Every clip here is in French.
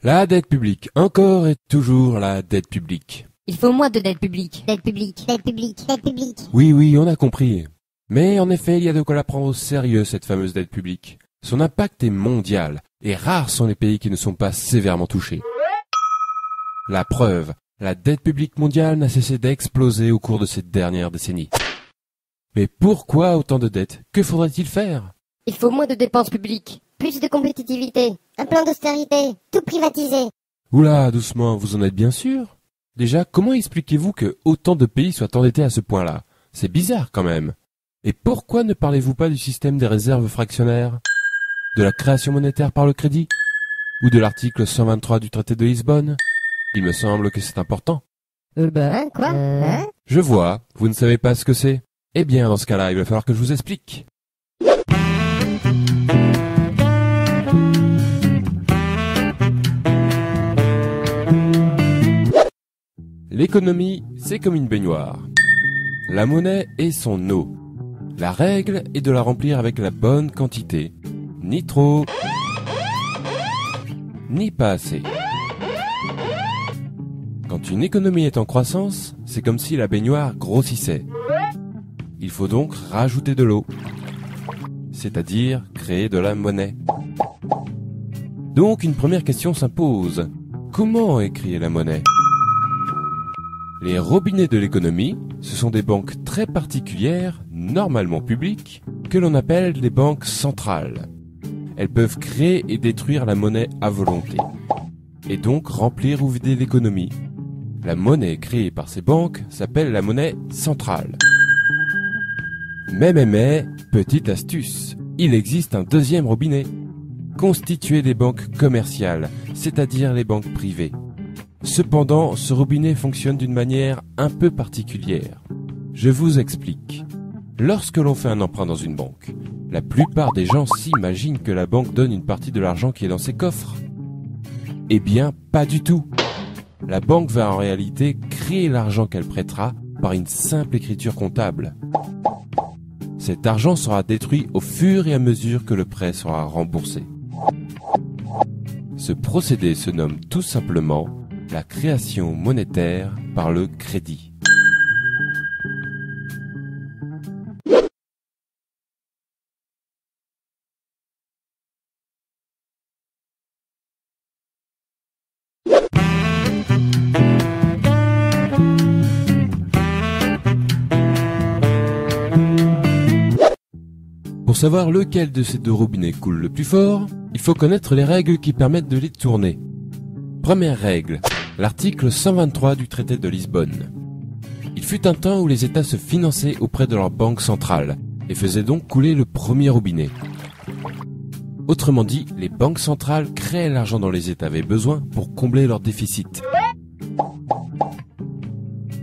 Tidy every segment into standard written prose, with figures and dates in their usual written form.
La dette publique, encore et toujours la dette publique. Il faut moins de dette publique. Dette publique, dette publique, dette publique. Oui, on a compris. Mais en effet, il y a de quoi la prendre au sérieux, cette fameuse dette publique. Son impact est mondial, et rares sont les pays qui ne sont pas sévèrement touchés. La preuve, la dette publique mondiale n'a cessé d'exploser au cours de ces dernières décennies. Mais pourquoi autant de dettes? Que faudrait-il faire? Il faut moins de dépenses publiques. Plus de compétitivité. Un plan d'austérité. Tout privatiser. Oula, doucement, vous en êtes bien sûr? Déjà, comment expliquez-vous que autant de pays soient endettés à ce point-là? C'est bizarre quand même. Et pourquoi ne parlez-vous pas du système des réserves fractionnaires? De la création monétaire par le crédit? Ou de l'article 123 du traité de Lisbonne? Il me semble que c'est important. Hein, quoi? Hein? Je vois, vous ne savez pas ce que c'est. Eh bien, dans ce cas-là, il va falloir que je vous explique. L'économie, c'est comme une baignoire. La monnaie est son eau. La règle est de la remplir avec la bonne quantité. Ni trop, ni pas assez. Quand une économie est en croissance, c'est comme si la baignoire grossissait. Il faut donc rajouter de l'eau, c'est-à-dire créer de la monnaie. Donc une première question s'impose. Comment est créée la monnaie? Les robinets de l'économie, ce sont des banques très particulières, normalement publiques, que l'on appelle des banques centrales. Elles peuvent créer et détruire la monnaie à volonté, et donc remplir ou vider l'économie. La monnaie créée par ces banques s'appelle la monnaie centrale. Mais, petite astuce, il existe un deuxième robinet, constitué des banques commerciales, c'est-à-dire les banques privées. Cependant, ce robinet fonctionne d'une manière un peu particulière. Je vous explique. Lorsque l'on fait un emprunt dans une banque, la plupart des gens s'imaginent que la banque donne une partie de l'argent qui est dans ses coffres. Eh bien, pas du tout. La banque va en réalité créer l'argent qu'elle prêtera par une simple écriture comptable. Cet argent sera détruit au fur et à mesure que le prêt sera remboursé. Ce procédé se nomme tout simplement la création monétaire par le crédit. Pour savoir lequel de ces deux robinets coule le plus fort, il faut connaître les règles qui permettent de les tourner. Première règle, l'article 123 du traité de Lisbonne. Il fut un temps où les États se finançaient auprès de leur banque centrale et faisaient donc couler le premier robinet. Autrement dit, les banques centrales créaient l'argent dont les États avaient besoin pour combler leur déficit.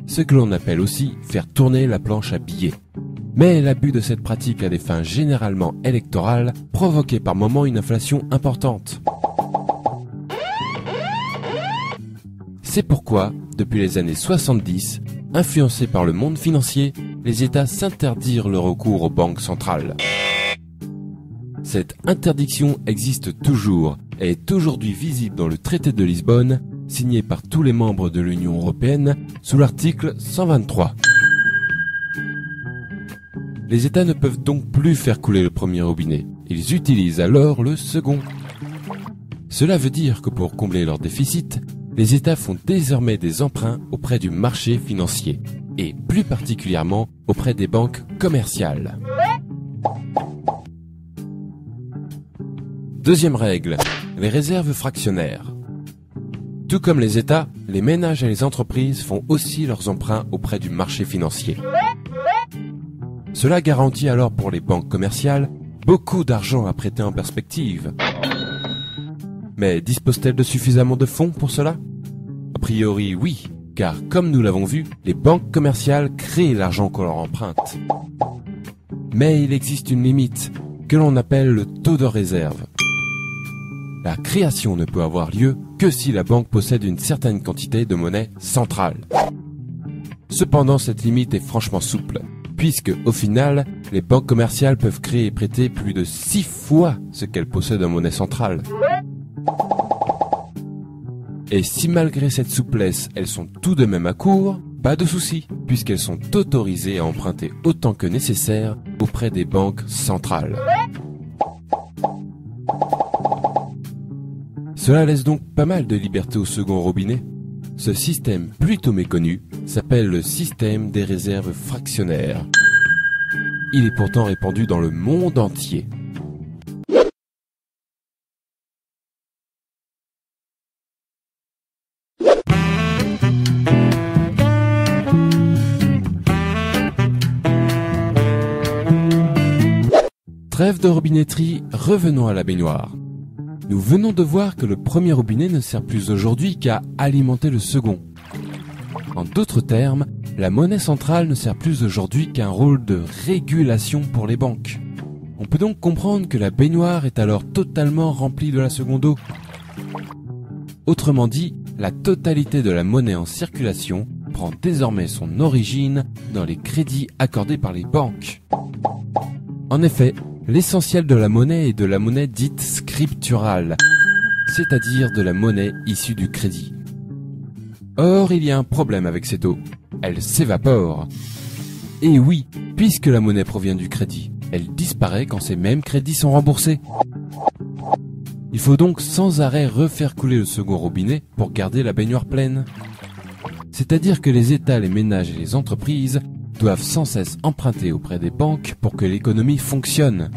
Ce que l'on appelle aussi faire tourner la planche à billets. Mais l'abus de cette pratique à des fins généralement électorales provoquait par moments une inflation importante. C'est pourquoi, depuis les années 70, influencés par le monde financier, les États s'interdirent le recours aux banques centrales. Cette interdiction existe toujours et est aujourd'hui visible dans le traité de Lisbonne, signé par tous les membres de l'Union européenne sous l'article 123. Les États ne peuvent donc plus faire couler le premier robinet, ils utilisent alors le second. Cela veut dire que pour combler leur déficit, les États font désormais des emprunts auprès du marché financier, et plus particulièrement auprès des banques commerciales. Deuxième règle, les réserves fractionnaires. Tout comme les États, les ménages et les entreprises font aussi leurs emprunts auprès du marché financier. Cela garantit alors pour les banques commerciales beaucoup d'argent à prêter en perspective. Mais disposent-elles de suffisamment de fonds pour cela? A priori oui, car comme nous l'avons vu, les banques commerciales créent l'argent qu'on leur emprunte. Mais il existe une limite, que l'on appelle le taux de réserve. La création ne peut avoir lieu que si la banque possède une certaine quantité de monnaie centrale. Cependant, cette limite est franchement souple, puisque au final, les banques commerciales peuvent créer et prêter plus de 6 fois ce qu'elles possèdent en monnaie centrale. Et si malgré cette souplesse, elles sont tout de même à court, pas de souci, puisqu'elles sont autorisées à emprunter autant que nécessaire auprès des banques centrales. Cela laisse donc pas mal de liberté au second robinet. Ce système plutôt méconnu s'appelle le système des réserves fractionnaires. Il est pourtant répandu dans le monde entier. Trêve de robinetterie, revenons à la baignoire. Nous venons de voir que le premier robinet ne sert plus aujourd'hui qu'à alimenter le second. En d'autres termes, la monnaie centrale ne sert plus aujourd'hui qu'un rôle de régulation pour les banques. On peut donc comprendre que la baignoire est alors totalement remplie de la seconde eau. Autrement dit, la totalité de la monnaie en circulation prend désormais son origine dans les crédits accordés par les banques. En effet, l'essentiel de la monnaie est de la monnaie dite scripturale, c'est-à-dire de la monnaie issue du crédit. Or, il y a un problème avec cette eau. Elle s'évapore. Et oui, puisque la monnaie provient du crédit, elle disparaît quand ces mêmes crédits sont remboursés. Il faut donc sans arrêt refaire couler le second robinet pour garder la baignoire pleine. C'est-à-dire que les États, les ménages et les entreprises doivent sans cesse emprunter auprès des banques pour que l'économie fonctionne.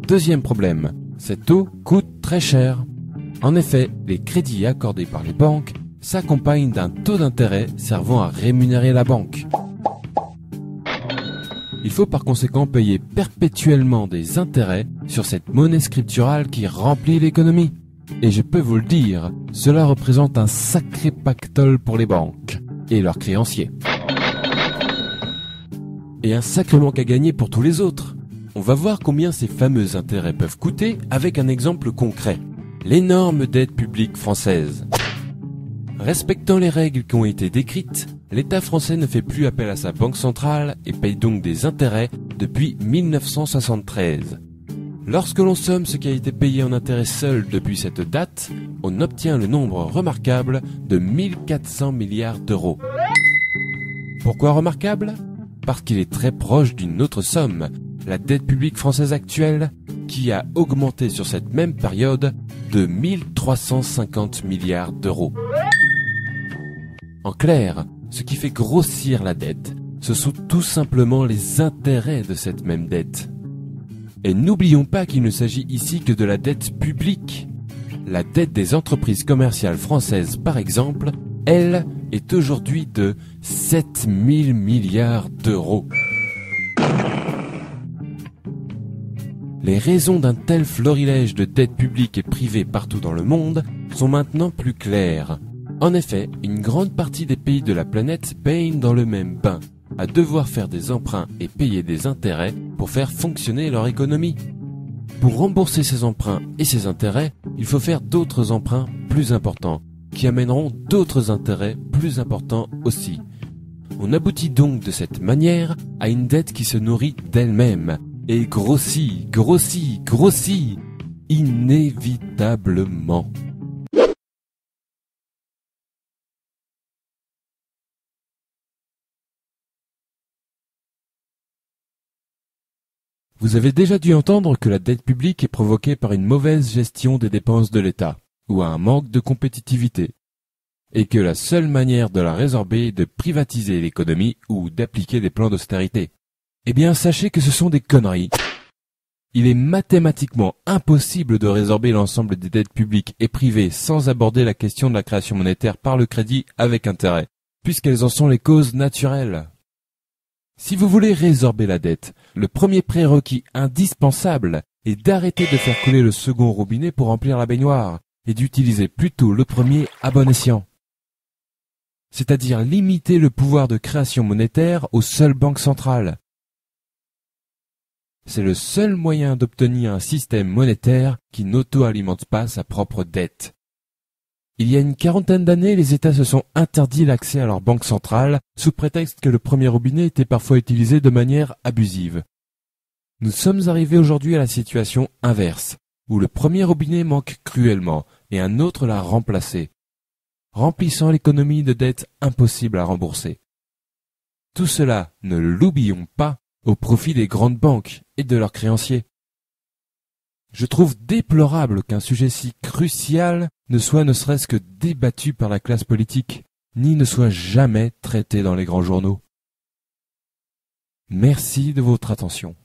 Deuxième problème, cette eau coûte très cher. En effet, les crédits accordés par les banques s'accompagnent d'un taux d'intérêt servant à rémunérer la banque. Il faut par conséquent payer perpétuellement des intérêts sur cette monnaie scripturale qui remplit l'économie. Et je peux vous le dire, cela représente un sacré pactole pour les banques et leurs créanciers. Et un sacré manque à gagner pour tous les autres. On va voir combien ces fameux intérêts peuvent coûter avec un exemple concret. L'énorme dette publique française. Respectant les règles qui ont été décrites, l'État français ne fait plus appel à sa banque centrale et paye donc des intérêts depuis 1973. Lorsque l'on somme ce qui a été payé en intérêts seul depuis cette date, on obtient le nombre remarquable de 1400 milliards d'euros. Pourquoi remarquable ? Parce qu'il est très proche d'une autre somme, la dette publique française actuelle, qui a augmenté sur cette même période de 1350 milliards d'euros. En clair, ce qui fait grossir la dette, ce sont tout simplement les intérêts de cette même dette. Et n'oublions pas qu'il ne s'agit ici que de la dette publique. La dette des entreprises commerciales françaises, par exemple, elle, est aujourd'hui de 7000 milliards d'euros. Les raisons d'un tel florilège de dettes publiques et privées partout dans le monde sont maintenant plus claires. En effet, une grande partie des pays de la planète baignent dans le même bain, à devoir faire des emprunts et payer des intérêts pour faire fonctionner leur économie. Pour rembourser ces emprunts et ces intérêts, il faut faire d'autres emprunts plus importants, qui amèneront d'autres intérêts plus importants aussi. On aboutit donc de cette manière à une dette qui se nourrit d'elle-même, et grossit, inévitablement. Vous avez déjà dû entendre que la dette publique est provoquée par une mauvaise gestion des dépenses de l'État, ou un manque de compétitivité, et que la seule manière de la résorber est de privatiser l'économie ou d'appliquer des plans d'austérité. Eh bien, sachez que ce sont des conneries. Il est mathématiquement impossible de résorber l'ensemble des dettes publiques et privées sans aborder la question de la création monétaire par le crédit avec intérêt, puisqu'elles en sont les causes naturelles. Si vous voulez résorber la dette, le premier prérequis indispensable est d'arrêter de faire couler le second robinet pour remplir la baignoire et d'utiliser plutôt le premier à bon escient. C'est-à-dire limiter le pouvoir de création monétaire aux seules banques centrales. C'est le seul moyen d'obtenir un système monétaire qui n'auto-alimente pas sa propre dette. Il y a une quarantaine d'années, les États se sont interdits l'accès à leur banque centrale sous prétexte que le premier robinet était parfois utilisé de manière abusive. Nous sommes arrivés aujourd'hui à la situation inverse, où le premier robinet manque cruellement et un autre l'a remplacé, remplissant l'économie de dettes impossibles à rembourser. Tout cela, ne l'oublions pas, au profit des grandes banques et de leurs créanciers. Je trouve déplorable qu'un sujet si crucial ne soit ne serait-ce que débattu par la classe politique, ni ne soit jamais traité dans les grands journaux. Merci de votre attention.